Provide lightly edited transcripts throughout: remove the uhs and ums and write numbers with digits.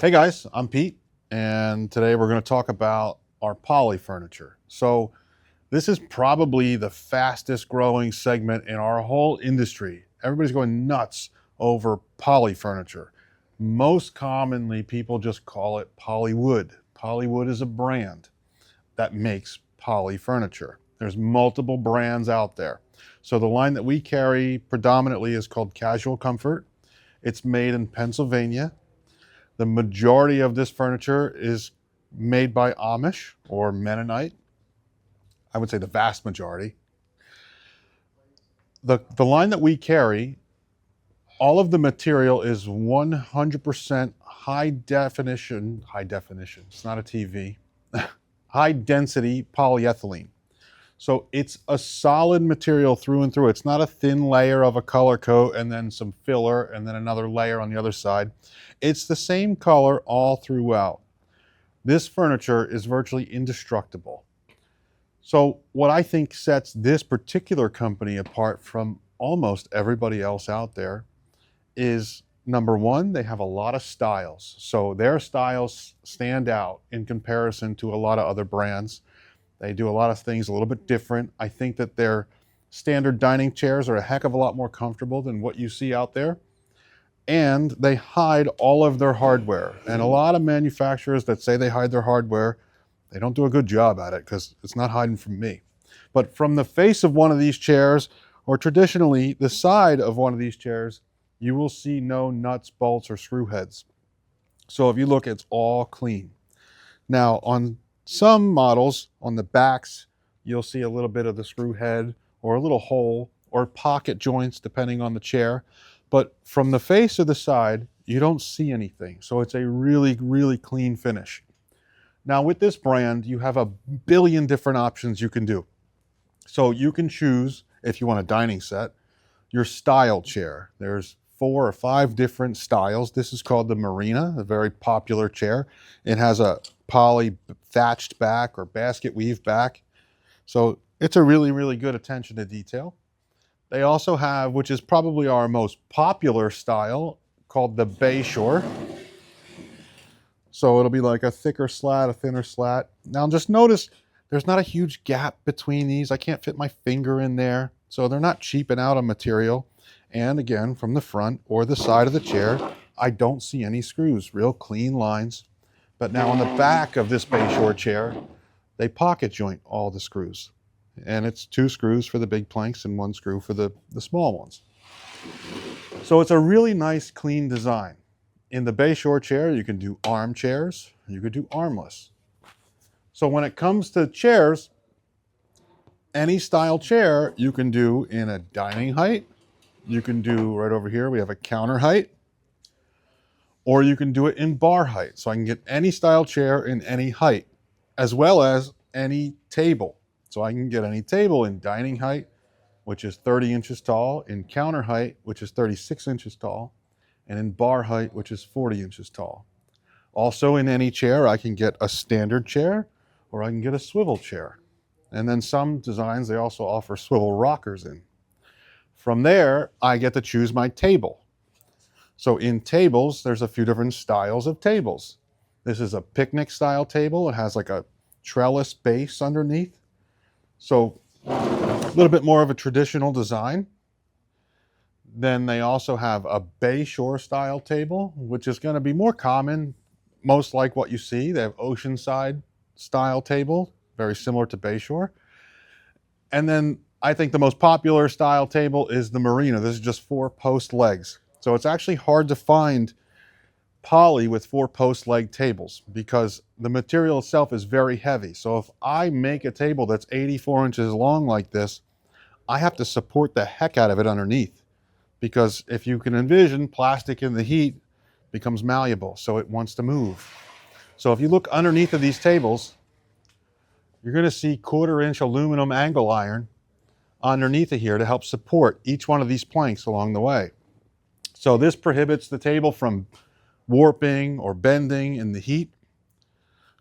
Hey guys, I'm Pete, and today we're going to talk about our poly furniture. So this is probably the fastest growing segment in our whole industry. Everybody's going nuts over poly furniture. Most commonly, people just call it polywood. Polywood is a brand that makes poly furniture. There's multiple brands out there. So the line that we carry predominantly is called Casual Comfort. It's made in Pennsylvania. The majority of this furniture is made by Amish or Mennonite. I would say the vast majority. The line that we carry, all of the material is 100% high definition, it's not a TV, high density polyethylene. So it's a solid material through and through. It's not a thin layer of a color coat and then some filler and then another layer on the other side. It's the same color all throughout. This furniture is virtually indestructible. So what I think sets this particular company apart from almost everybody else out there is, number one, they have a lot of styles. So their styles stand out in comparison to a lot of other brands. They do a lot of things a little bit different. I think that their standard dining chairs are a heck of a lot more comfortable than what you see out there. And they hide all of their hardware. And a lot of manufacturers that say they hide their hardware, they don't do a good job at it because it's not hiding from me. But from the face of one of these chairs, or traditionally the side of one of these chairs, you will see no nuts, bolts, or screw heads. So if you look, it's all clean. Now, on some models, on the backs, you'll see a little bit of the screw head or a little hole or pocket joints, depending on the chair. But from the face or the side, you don't see anything. So it's a really, really clean finish. Now with this brand, you have a billion different options you can do. So you can choose, if you want a dining set, your style chair. There's 4 or 5 different styles. This is called the Marina, a very popular chair. It has a poly thatched back or basket weave back. So it's a really, really good attention to detail. They also have, which is probably our most popular style, called the Bayshore. So it'll be like a thicker slat, a thinner slat. Now just notice there's not a huge gap between these. I can't fit my finger in there. So they're not cheaping out on material. And again, from the front or the side of the chair, I don't see any screws, real clean lines. But now on the back of this Bayshore chair, they pocket joint all the screws. And it's 2 screws for the big planks and 1 screw for the small ones. So it's a really nice, clean design. In the Bayshore chair, you can do armchairs, you could do armless. So when it comes to chairs, any style chair you can do in a dining height. You can do right over here, we have a counter height, or you can do it in bar height. So I can get any style chair in any height, as well as any table. So I can get any table in dining height, which is 30 inches tall, in counter height, which is 36 inches tall, and in bar height, which is 40 inches tall. Also in any chair, I can get a standard chair, or I can get a swivel chair. And then some designs, they also offer swivel rockers in. From there, I get to choose my table. So in tables, there's a few different styles of tables. This is a picnic style table. It has like a trellis base underneath. So a little bit more of a traditional design. Then they also have a Bayshore style table, which is going to be more common, most like what you see. They have Oceanside style table, very similar to Bayshore. And then I think the most popular style table is the Marina. This is just 4 post legs. So it's actually hard to find poly with 4 post leg tables because the material itself is very heavy. So if I make a table that's 84 inches long like this, I have to support the heck out of it underneath, because if you can envision, plastic in the heat becomes malleable, so it wants to move. So if you look underneath of these tables, you're going to see 1/4 inch aluminum angle iron underneath of here to help support each one of these planks along the way. So this prohibits the table from warping or bending in the heat.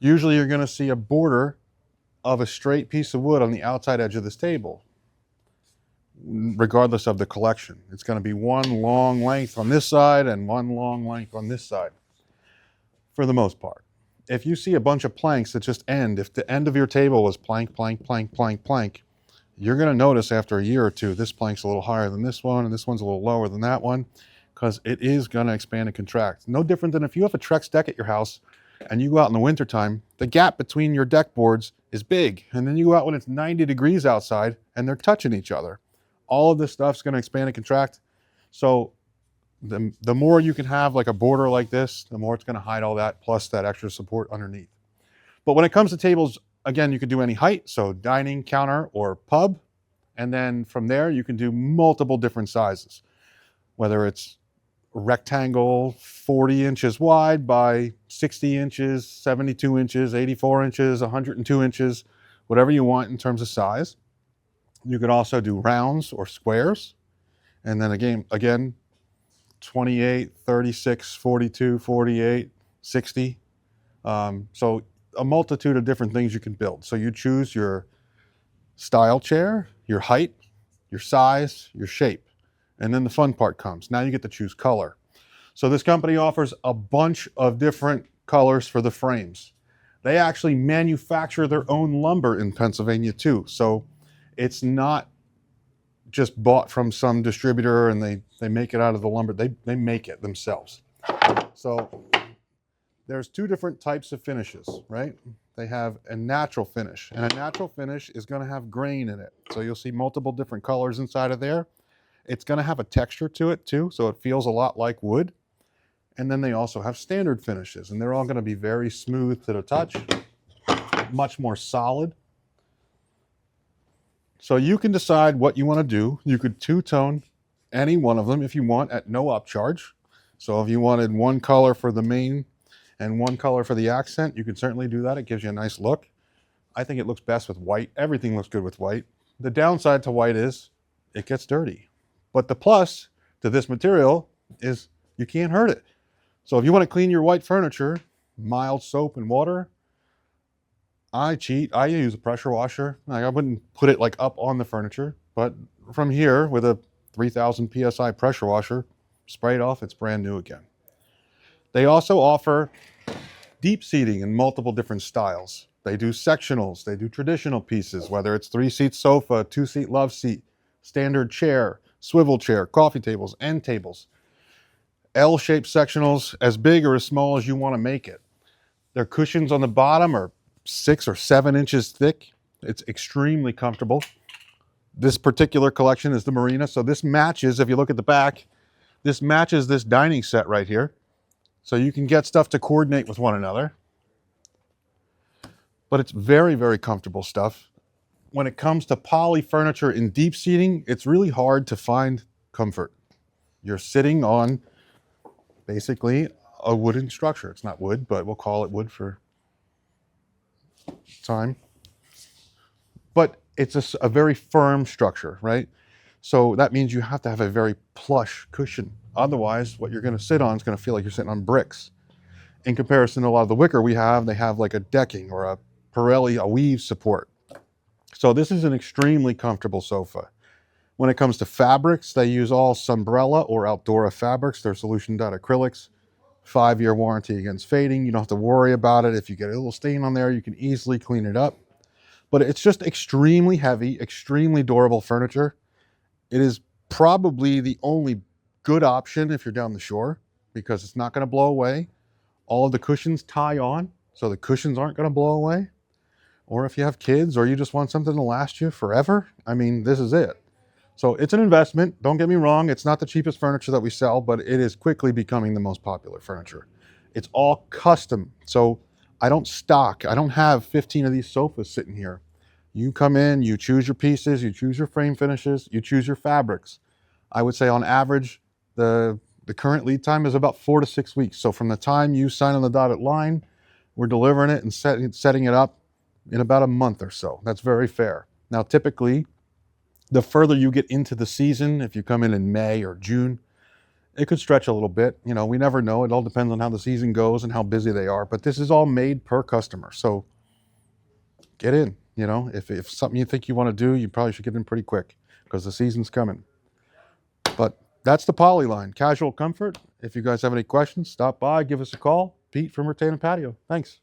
Usually you're going to see a border of a straight piece of wood on the outside edge of this table, regardless of the collection. It's going to be one long length on this side and one long length on this side. for the most part. If you see a bunch of planks that just end, if the end of your table was plank, plank, plank, plank, plank, you're going to notice after a year or two, this plank's a little higher than this one, and this one's a little lower than that one, because it is going to expand and contract. No different than if you have a Trex deck at your house and you go out in the wintertime, the gap between your deck boards is big. And then you go out when it's 90 degrees outside and they're touching each other. All of this stuff's going to expand and contract. So the more you can have like a border like this, the more it's going to hide all that, plus that extra support underneath. But when it comes to tables, again, you can do any height, so dining, counter, or pub. And then from there, you can do multiple different sizes, whether it's rectangle 40 inches wide by 60 inches, 72 inches, 84 inches, 102 inches, whatever you want in terms of size. You could also do rounds or squares. And then again, 28, 36, 42, 48, 60. So a multitude of different things you can build. So you choose your style chair, your height, your size, your shape. And then the fun part comes. Now you get to choose color. So this company offers a bunch of different colors for the frames. They actually manufacture their own lumber in Pennsylvania too. So it's not just bought from some distributor and they make it out of the lumber. They make it themselves. So there's two different types of finishes, right? They have a natural finish, and a natural finish is going to have grain in it. So you'll see multiple different colors inside of there. It's going to have a texture to it too, so it feels a lot like wood. And then they also have standard finishes, and they're all going to be very smooth to the touch, much more solid. So you can decide what you want to do. You could two-tone any one of them if you want at no upcharge. So if you wanted one color for the main and one color for the accent, you can certainly do that. It gives you a nice look. I think it looks best with white. Everything looks good with white. The downside to white is it gets dirty. But the plus to this material is you can't hurt it. So if you want to clean your white furniture, mild soap and water, I cheat. I use a pressure washer. I wouldn't put it like up on the furniture, but from here with a 3000 PSI pressure washer, spray it off, it's brand new again. They also offer deep seating in multiple different styles. They do sectionals, they do traditional pieces, whether it's 3-seat sofa, 2-seat love seat, standard chair, swivel chair, coffee tables, end tables. L-shaped sectionals, as big or as small as you want to make it. Their cushions on the bottom are 6 or 7 inches thick. It's extremely comfortable. This particular collection is the Marina, so this matches, if you look at the back, this matches this dining set right here. So you can get stuff to coordinate with one another. But it's very, very comfortable stuff. When it comes to poly furniture in deep seating, it's really hard to find comfort. You're sitting on basically a wooden structure. It's not wood, but we'll call it wood for time. But it's a very firm structure, right? So that means you have to have a very plush cushion. Otherwise, what you're going to sit on is going to feel like you're sitting on bricks. In comparison to a lot of the wicker we have, they have like a decking or a Pirelli, a weave support. So this is an extremely comfortable sofa. When it comes to fabrics, they use all Sunbrella or Outdoora fabrics. They're solution-dyed acrylics. 5-year warranty against fading. You don't have to worry about it. If you get a little stain on there, you can easily clean it up. But it's just extremely heavy, extremely durable furniture. It is probably the only good option if you're down the shore because it's not going to blow away. All of the cushions tie on, so the cushions aren't going to blow away. Or if you have kids or you just want something to last you forever, I mean, this is it. So it's an investment. Don't get me wrong. It's not the cheapest furniture that we sell, but it is quickly becoming the most popular furniture. It's all custom. So I don't stock. I don't have 15 of these sofas sitting here. You come in, you choose your pieces, you choose your frame finishes, you choose your fabrics. I would say on average, the current lead time is about 4 to 6 weeks. So from the time you sign on the dotted line, we're delivering it and setting it up in about a month or so. That's very fair. Now, typically, the further you get into the season, if you come in May or June, it could stretch a little bit. You know, we never know. It all depends on how the season goes and how busy they are. But this is all made per customer. So get in. You know, if something you think you want to do, you probably should get in pretty quick because the season's coming. But that's the Poly line, casual comfort. If you guys have any questions, stop by, give us a call. Pete from Rattan Patio. Thanks.